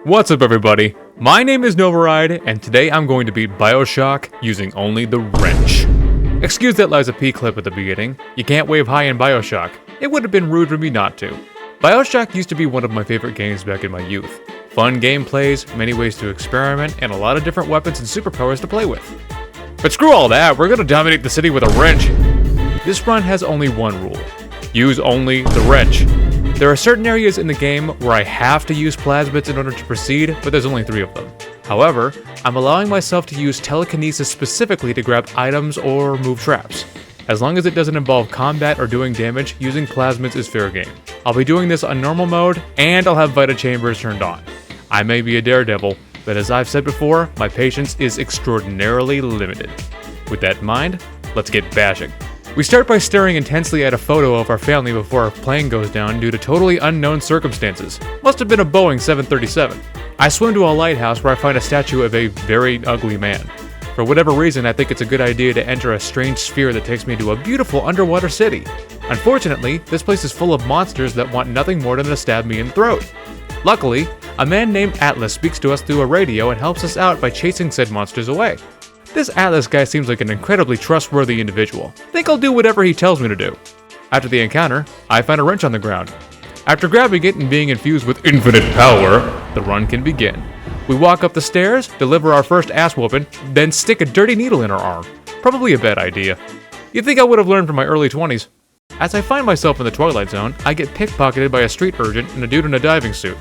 What's up everybody, my name is Novaride, and today I'm going to beat Bioshock using only the wrench. Excuse that Liza P clip at the beginning, you can't wave high in Bioshock, it would have been rude for me not to. Bioshock used to be one of my favorite games back in my youth. Fun gameplays, many ways to experiment, and a lot of different weapons and superpowers to play with. But screw all that, we're gonna dominate the city with a wrench. This run has only one rule, use only the wrench. There are certain areas in the game where I have to use plasmids in order to proceed, but there's only 3 of them. However, I'm allowing myself to use telekinesis specifically to grab items or move traps. As long as it doesn't involve combat or doing damage, using plasmids is fair game. I'll be doing this on normal mode, and I'll have Vita Chambers turned on. I may be a daredevil, but as I've said before, my patience is extraordinarily limited. With that in mind, let's get bashing. We start by staring intensely at a photo of our family before our plane goes down due to totally unknown circumstances. Must have been a Boeing 737. I swim to a lighthouse where I find a statue of a very ugly man. For whatever reason, I think it's a good idea to enter a strange sphere that takes me to a beautiful underwater city. Unfortunately, this place is full of monsters that want nothing more than to stab me in the throat. Luckily, a man named Atlas speaks to us through a radio and helps us out by chasing said monsters away. This Atlas guy seems like an incredibly trustworthy individual. Think I'll do whatever he tells me to do. After the encounter, I find a wrench on the ground. After grabbing it and being infused with infinite power, the run can begin. We walk up the stairs, deliver our first ass whooping, then stick a dirty needle in our arm. Probably a bad idea. You'd think I would have learned from my early 20s. As I find myself in the Twilight Zone, I get pickpocketed by a street urchin and a dude in a diving suit.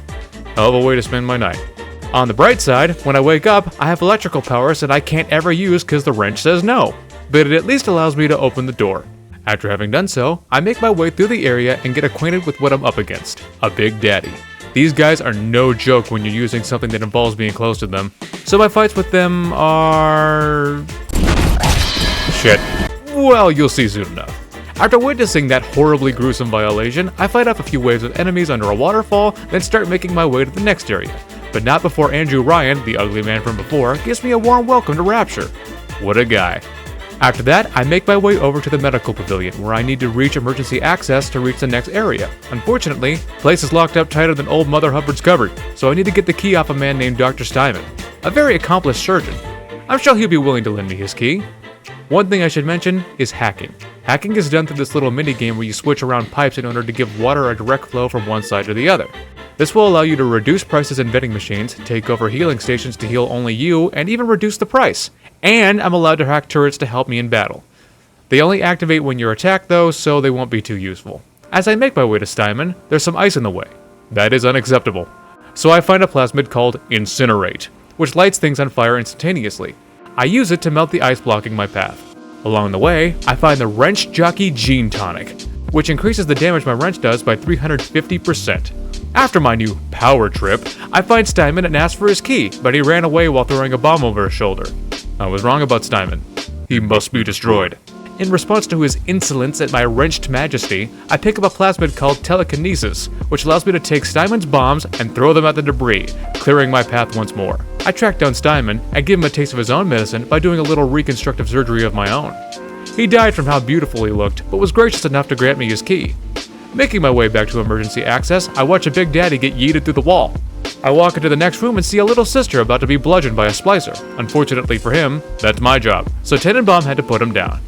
Hell of a way to spend my night. On the bright side, when I wake up, I have electrical powers that I can't ever use because the wrench says no, but it at least allows me to open the door. After having done so, I make my way through the area and get acquainted with what I'm up against, a Big Daddy. These guys are no joke when you're using something that involves being close to them, so my fights with them are... shit. Well, you'll see soon enough. After witnessing that horribly gruesome violation, I fight off a few waves of enemies under a waterfall, then start making my way to the next area. But not before Andrew Ryan, the ugly man from before, gives me a warm welcome to Rapture. What a guy. After that, I make my way over to the Medical Pavilion, where I need to reach emergency access to reach the next area. Unfortunately, the place is locked up tighter than old Mother Hubbard's cupboard, so I need to get the key off a man named Dr. Steinman, a very accomplished surgeon. I'm sure he'll be willing to lend me his key. One thing I should mention is hacking. Hacking is done through this little minigame where you switch around pipes in order to give water a direct flow from one side to the other. This will allow you to reduce prices in vending machines, take over healing stations to heal only you, and even reduce the price. And I'm allowed to hack turrets to help me in battle. They only activate when you're attacked though, so they won't be too useful. As I make my way to Steinman, there's some ice in the way. That is unacceptable. So I find a plasmid called Incinerate, which lights things on fire instantaneously. I use it to melt the ice blocking my path. Along the way, I find the Wrench Jockey Gene Tonic, which increases the damage my wrench does by 350%. After my new power trip, I find Steinman and ask for his key, but he ran away while throwing a bomb over his shoulder. I was wrong about Steinman. He must be destroyed. In response to his insolence at my wrenched majesty, I pick up a plasmid called Telekinesis, which allows me to take Steinman's bombs and throw them at the debris, clearing my path once more. I track down Steinman and give him a taste of his own medicine by doing a little reconstructive surgery of my own. He died from how beautiful he looked, but was gracious enough to grant me his key. Making my way back to emergency access, I watch a Big Daddy get yeeted through the wall. I walk into the next room and see a little sister about to be bludgeoned by a splicer. Unfortunately for him, that's my job, so Tenenbaum had to put him down.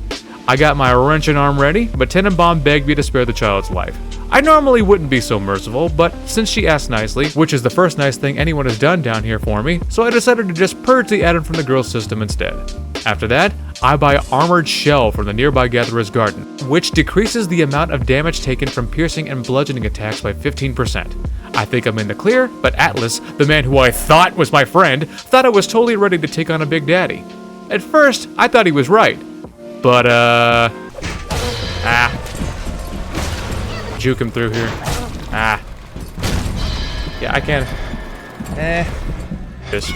I got my wrenching arm ready, but Tenenbaum begged me to spare the child's life. I normally wouldn't be so merciful, but since she asked nicely, which is the first nice thing anyone has done down here for me, so I decided to just purge the atom from the girl's system instead. After that, I buy Armored Shell from the nearby Gatherer's Garden, which decreases the amount of damage taken from piercing and bludgeoning attacks by 15%. I think I'm in the clear, but Atlas, the man who I thought was my friend, thought I was totally ready to take on a Big Daddy. At first, I thought he was right, but juke him through here. Yeah, I can. This.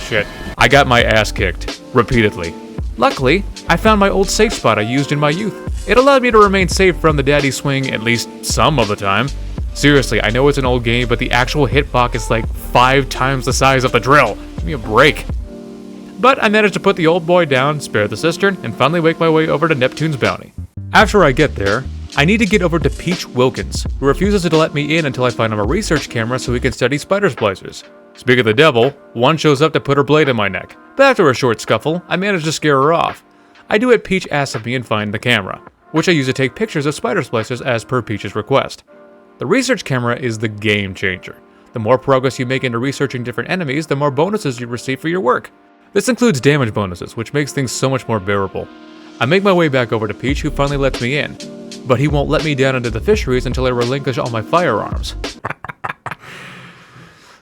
Shit. I got my ass kicked. Repeatedly. Luckily, I found my old safe spot I used in my youth. It allowed me to remain safe from the daddy swing at least some of the time. Seriously, I know it's an old game, but the actual hitbox is like 5 times the size of the drill. Give me a break. But I managed to put the old boy down, spare the cistern, and finally make my way over to Neptune's bounty. After I get there, I need to get over to Peach Wilkins, who refuses to let me in until I find him a research camera so he can study spider splicers. Speak of the devil, one shows up to put her blade in my neck, but after a short scuffle, I manage to scare her off. I do what Peach asks of me and find the camera, which I use to take pictures of spider splicers as per Peach's request. The research camera is the game changer. The more progress you make into researching different enemies, the more bonuses you receive for your work. This includes damage bonuses, which makes things so much more bearable. I make my way back over to Peach, who finally lets me in, but he won't let me down into the fisheries until I relinquish all my firearms.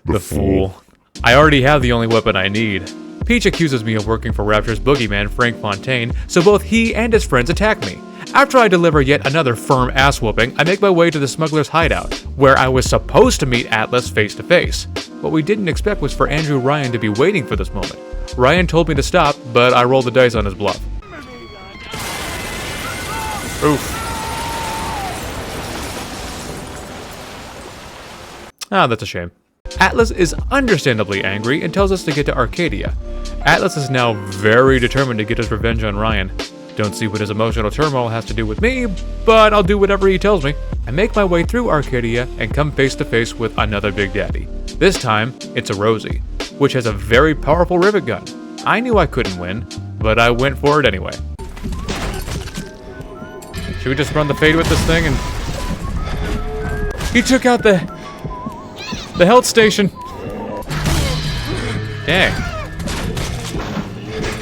The fool. I already have the only weapon I need. Peach accuses me of working for Rapture's boogeyman, Frank Fontaine, so both he and his friends attack me. After I deliver yet another firm ass-whooping, I make my way to the smuggler's hideout, where I was supposed to meet Atlas face to face. What we didn't expect was for Andrew Ryan to be waiting for this moment. Ryan told me to stop, but I rolled the dice on his bluff. Oof. Ah, that's a shame. Atlas is understandably angry and tells us to get to Arcadia. Atlas is now very determined to get his revenge on Ryan. Don't see what his emotional turmoil has to do with me, but I'll do whatever he tells me. I make my way through Arcadia and come face to face with another Big Daddy. This time, it's a Rosie, which has a very powerful rivet gun. I knew I couldn't win, but I went for it anyway. Should we just run the fade with this thing and... He took out the health station. Dang.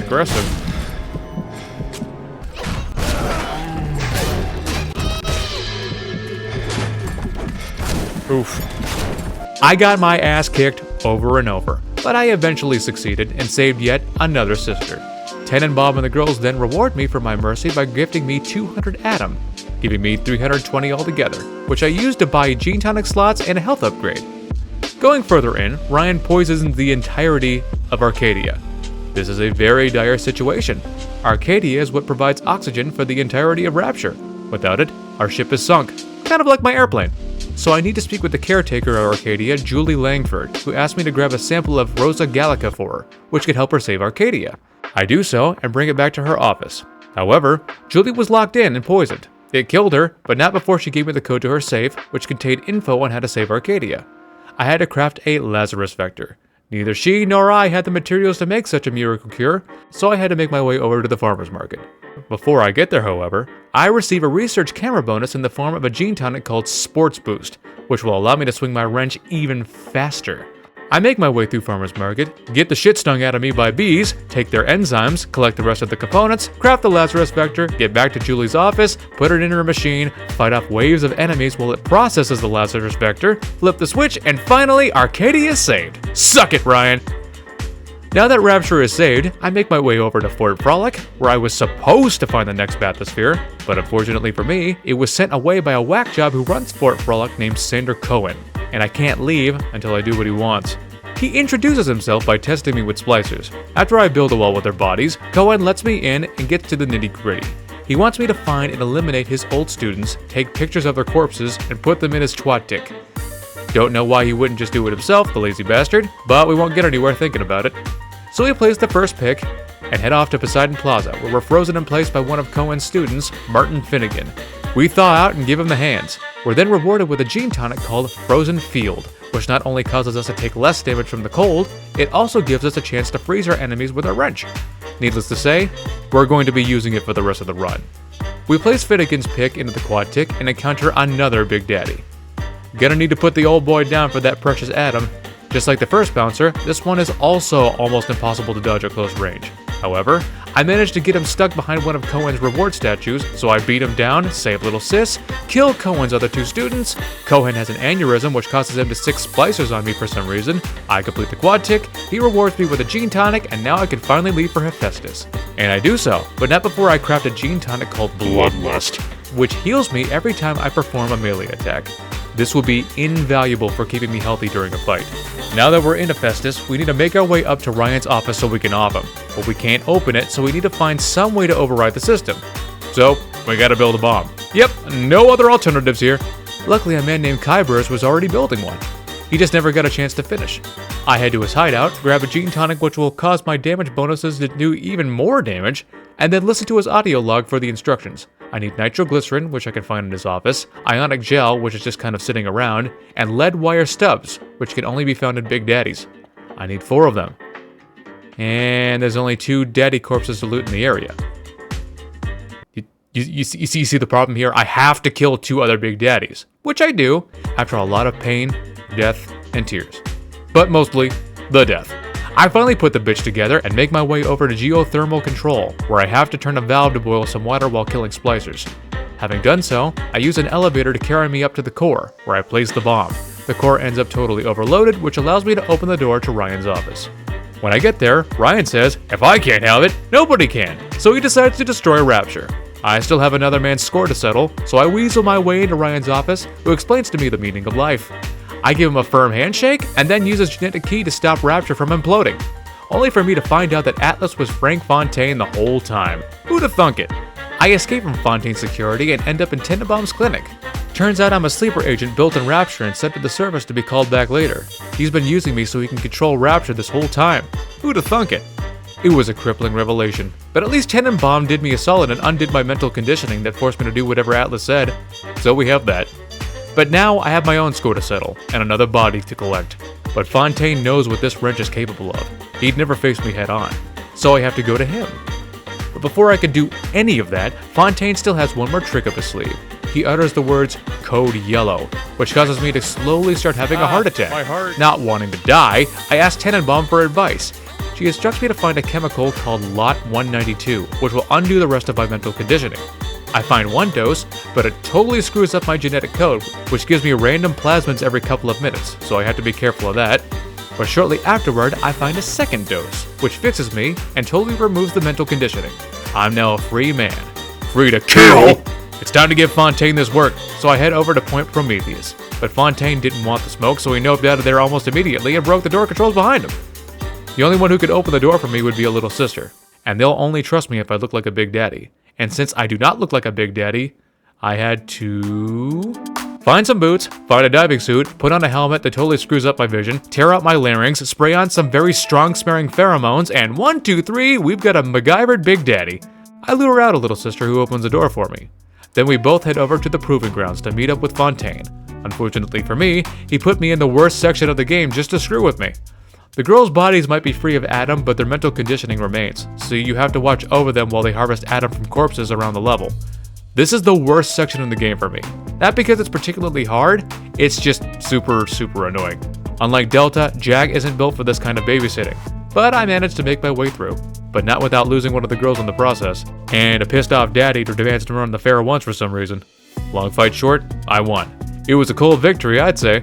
Aggressive. Oof. I got my ass kicked over and over, but I eventually succeeded and saved yet another sister. Ten and Bob and the girls then reward me for my mercy by gifting me 200 Atom, giving me 320 altogether, which I used to buy gene tonic slots and a health upgrade. Going further in, Ryan poisons the entirety of Arcadia. This is a very dire situation. Arcadia is what provides oxygen for the entirety of Rapture. Without it, our ship is sunk, kind of like my airplane. So I need to speak with the caretaker of Arcadia, Julie Langford, who asked me to grab a sample of Rosa Gallica for her, which could help her save Arcadia. I do so and bring it back to her office. However, Julie was locked in and poisoned. It killed her, but not before she gave me the code to her safe, which contained info on how to save Arcadia. I had to craft a Lazarus Vector. Neither she nor I had the materials to make such a miracle cure, so I had to make my way over to the farmer's market. Before I get there, however, I receive a research camera bonus in the form of a gene tonic called Sports Boost, which will allow me to swing my wrench even faster. I make my way through farmer's market, get the shit stung out of me by bees, take their enzymes, collect the rest of the components, craft the Lazarus Vector, get back to Julie's office, put it in her machine, fight off waves of enemies while it processes the Lazarus Vector, flip the switch, and finally, Arcadia is saved. Suck it, Ryan! Now that Rapture is saved, I make my way over to Fort Frolic, where I was supposed to find the next bathysphere, but unfortunately for me, it was sent away by a whack job who runs Fort Frolic named Sander Cohen, and I can't leave until I do what he wants. He introduces himself by testing me with splicers. After I build a wall with their bodies, Cohen lets me in and gets to the nitty-gritty. He wants me to find and eliminate his old students, take pictures of their corpses, and put them in his twat dick. Don't know why he wouldn't just do it himself, the lazy bastard, but we won't get anywhere thinking about it. So we place the first pick and head off to Poseidon Plaza, where we're frozen in place by one of Cohen's students, Martin Finnegan. We thaw out and give him the hands. We're then rewarded with a gene tonic called Frozen Field, which not only causes us to take less damage from the cold, it also gives us a chance to freeze our enemies with our wrench. Needless to say, we're going to be using it for the rest of the run. We place Finnegan's pick into the quad tick and encounter another Big Daddy. Gonna need to put the old boy down for that precious atom. Just like the first bouncer, this one is also almost impossible to dodge at close range. However, I managed to get him stuck behind one of Cohen's reward statues, so I beat him down, save little sis, kill Cohen's other two students. Cohen has an aneurysm which causes him to stick splicers on me for some reason. I complete the quad tick, he rewards me with a gene tonic, and now I can finally leave for Hephaestus. And I do so, but not before I craft a gene tonic called Bloodlust, which heals me every time I perform a melee attack. This will be invaluable for keeping me healthy during a fight. Now that we're in Hephaestus, we need to make our way up to Ryan's office so we can off him. But we can't open it, so we need to find some way to override the system. So, we gotta build a bomb. Yep, no other alternatives here. Luckily, a man named Kybers was already building one. He just never got a chance to finish. I head to his hideout, grab a gene tonic which will cause my damage bonuses to do even more damage, and then listen to his audio log for the instructions. I need nitroglycerin, which I can find in his office, ionic gel, which is just kind of sitting around, and lead wire stubs, which can only be found in Big Daddies. I need 4 of them. And there's only 2 daddy corpses to loot in the area. You see the problem here? I have to kill 2 other Big Daddies, which I do, after a lot of pain, death, and tears. But mostly, the death. I finally put the bitch together and make my way over to geothermal control, where I have to turn a valve to boil some water while killing splicers. Having done so, I use an elevator to carry me up to the core, where I place the bomb. The core ends up totally overloaded, which allows me to open the door to Ryan's office. When I get there, Ryan says, if I can't have it, nobody can, so he decides to destroy Rapture. I still have another man's score to settle, so I weasel my way into Ryan's office, who explains to me the meaning of life. I give him a firm handshake, and then use his genetic key to stop Rapture from imploding, only for me to find out that Atlas was Frank Fontaine the whole time. Who'd have thunk it? I escape from Fontaine's security and end up in Tenenbaum's clinic. Turns out I'm a sleeper agent built in Rapture and sent to the service to be called back later. He's been using me so he can control Rapture this whole time. Who'd have thunk it? It was a crippling revelation, but at least Tenenbaum did me a solid and undid my mental conditioning that forced me to do whatever Atlas said. So we have that. But now I have my own score to settle, and another body to collect. But Fontaine knows what this wrench is capable of. He'd never faced me head on, so I have to go to him. But before I can do any of that, Fontaine still has one more trick up his sleeve. He utters the words, Code Yellow, which causes me to slowly start having a heart attack. My heart. Not wanting to die, I ask Tenenbaum for advice. She instructs me to find a chemical called Lot 192, which will undo the rest of my mental conditioning. I find 1 dose, but it totally screws up my genetic code, which gives me random plasmids every couple of minutes, so I have to be careful of that. But shortly afterward, I find a 2nd dose, which fixes me and totally removes the mental conditioning. I'm now a free man. Free to kill! It's time to give Fontaine this work, so I head over to Point Prometheus. But Fontaine didn't want the smoke, so he noped out of there almost immediately and broke the door controls behind him. The only one who could open the door for me would be a little sister, and they'll only trust me if I look like a Big Daddy. And since I do not look like a Big Daddy, I had to find some boots, find a diving suit, put on a helmet that totally screws up my vision, tear out my larynx, spray on some very strong-smelling pheromones, and 1, 2, 3, we've got a MacGyvered Big Daddy. I lure out a little sister who opens the door for me. Then we both head over to the Proving Grounds to meet up with Fontaine. Unfortunately for me, he put me in the worst section of the game just to screw with me. The girls' bodies might be free of Adam, but their mental conditioning remains, so you have to watch over them while they harvest Adam from corpses around the level. This is the worst section in the game for me. Not because it's particularly hard, it's just super annoying. Unlike Delta, Jag isn't built for this kind of babysitting, but I managed to make my way through, but not without losing one of the girls in the process, and a pissed off daddy who demands to run the fair once for some reason. Long fight short, I won. It was a cold victory, I'd say.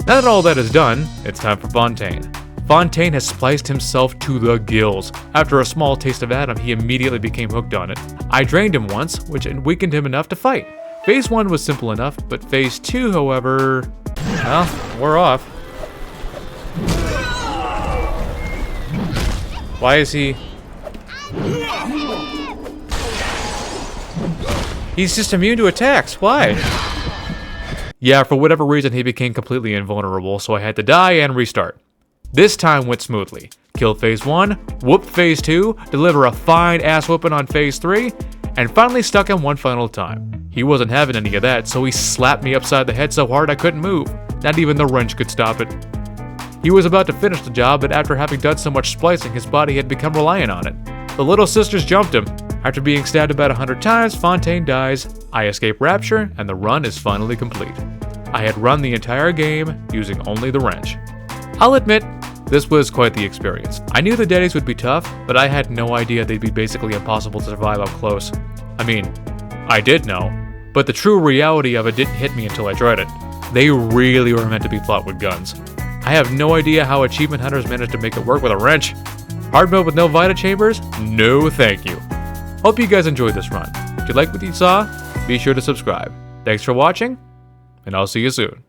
Now that all that is done, it's time for Fontaine. Fontaine has spliced himself to the gills. After a small taste of Adam, he immediately became hooked on it. I drained him once, which weakened him enough to fight. Phase 1 was simple enough, but Phase 2, however... well, we're off. Why is he... He's just immune to attacks, why? Yeah, for whatever reason he became completely invulnerable, so I had to die and restart. This time went smoothly. Killed Phase 1, whooped Phase 2, deliver a fine ass whooping on Phase 3, and finally stuck him one final time. He wasn't having any of that, so he slapped me upside the head so hard I couldn't move. Not even the wrench could stop it. He was about to finish the job, but after having done so much splicing, his body had become reliant on it. The little sisters jumped him. After being stabbed about 100 times, Fontaine dies, I escape Rapture, and the run is finally complete. I had run the entire game using only the wrench. I'll admit, this was quite the experience. I knew the daddies would be tough, but I had no idea they'd be basically impossible to survive up close. I mean, I did know, but the true reality of it didn't hit me until I tried it. They really were meant to be fought with guns. I have no idea how achievement hunters managed to make it work with a wrench. Hard mode with no Vita chambers? No thank you. Hope you guys enjoyed this run. If you liked what you saw, be sure to subscribe. Thanks for watching, and I'll see you soon.